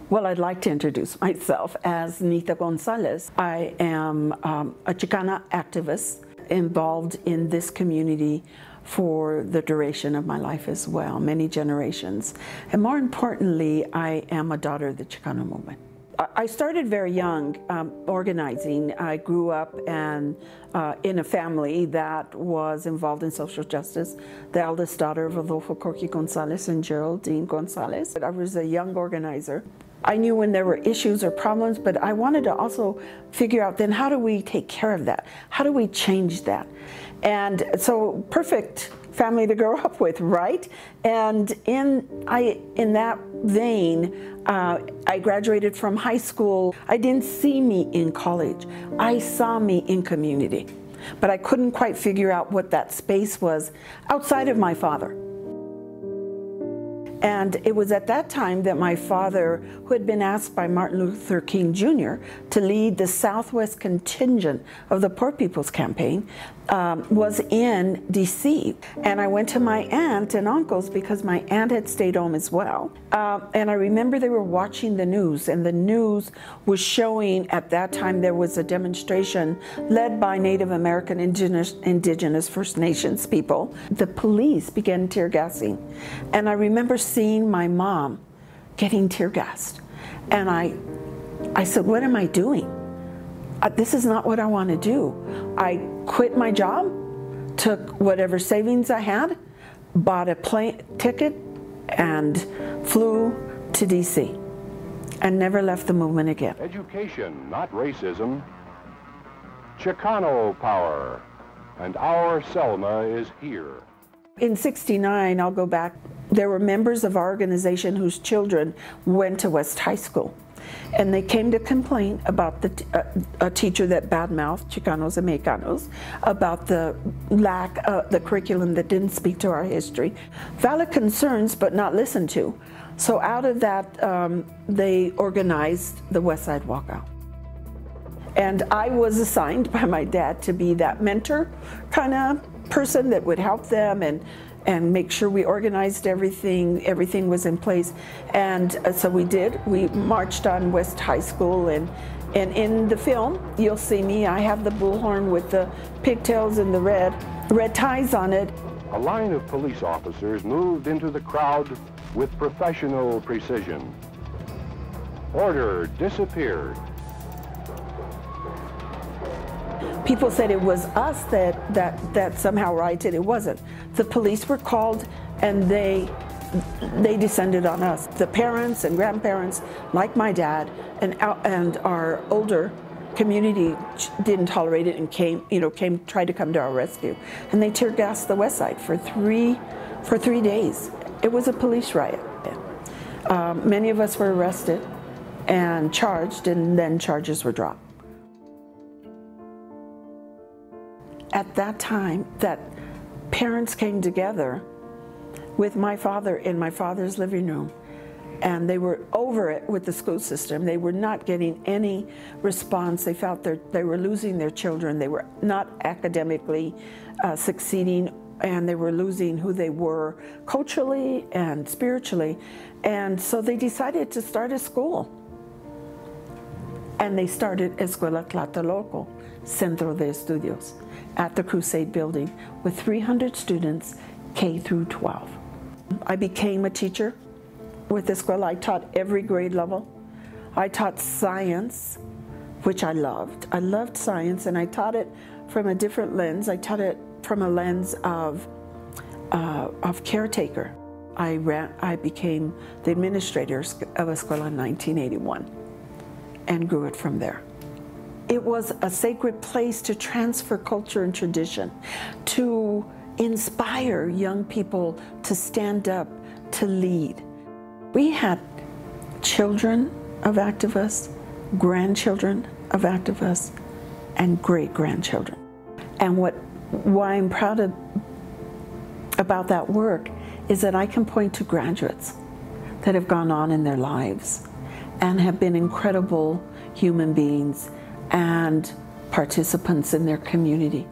Well, I'd like to introduce myself as Nita Gonzalez. I am a Chicana activist involved in this community for the duration of my life as well, many generations. And more importantly, I am a daughter of the Chicano movement. I started very young organizing. I grew up in a family that was involved in social justice, the eldest daughter of Adolfo Corky Gonzalez and Geraldine Gonzalez. I was a young organizer. I knew when there were issues or problems, but I wanted to also figure out then how do we take care of that? How do we change that? And so perfect family to grow up with, right? And in that vein, I graduated from high school. I didn't see me in college. I saw me in community, but I couldn't quite figure out what that space was outside of my father. And it was at that time that my father, who had been asked by Martin Luther King Jr. to lead the Southwest contingent of the Poor People's Campaign, was in DC. And I went to my aunt and uncles because my aunt had stayed home as well. And I remember they were watching the news, and the news was showing at that time there was a demonstration led by Native American, indigenous First Nations people. The police began tear gassing. And I remember seeing my mom getting tear gassed. And I said, what am I doing? This is not what I want to do. I quit my job, took whatever savings I had, bought a plane ticket, and flew to DC, and never left the movement again. Education, not racism. Chicano power, and our Selma is here. In '69, I'll go back, there were members of our organization whose children went to West High School. And they came to complain about a teacher that badmouthed Chicanos and Mexicanos, about the lack of the curriculum that didn't speak to our history. Valid concerns, but not listened to. So out of that, they organized the West Side Walkout. And I was assigned by my dad to be that mentor kind of person that would help them and make sure we organized everything was in place. And so we did. We marched on West High School, and in the film, you'll see me. I have the bullhorn with the pigtails and the red ties on it. A line of police officers moved into the crowd with professional precision. Order disappeared. People said it was us that somehow rioted. It wasn't. The police were called, and they descended on us. The parents and grandparents, like my dad, and our older community didn't tolerate it and tried to come to our rescue. And they tear gassed the West Side for three days. It was a police riot. Many of us were arrested and charged, and then charges were dropped. At that time, that parents came together with my father in my father's living room, and they were over it with the school system. They were not getting any response. They felt they were losing their children. They were not academically succeeding, and they were losing who they were culturally and spiritually. And so they decided to start a school. And they started Escuela Tlatelolco, Centro de Estudios, at the Crusade building with 300 students, K through 12. I became a teacher with Escuela. I taught every grade level. I taught science, which I loved. I loved science, and I taught it from a different lens. I taught it from a lens of caretaker. I became the administrator of Escuela in 1981 and grew it from there. It was a sacred place to transfer culture and tradition, to inspire young people to stand up, to lead. We had children of activists, grandchildren of activists, and great-grandchildren. And why I'm proud about that work is that I can point to graduates that have gone on in their lives and have been incredible human beings and participants in their community.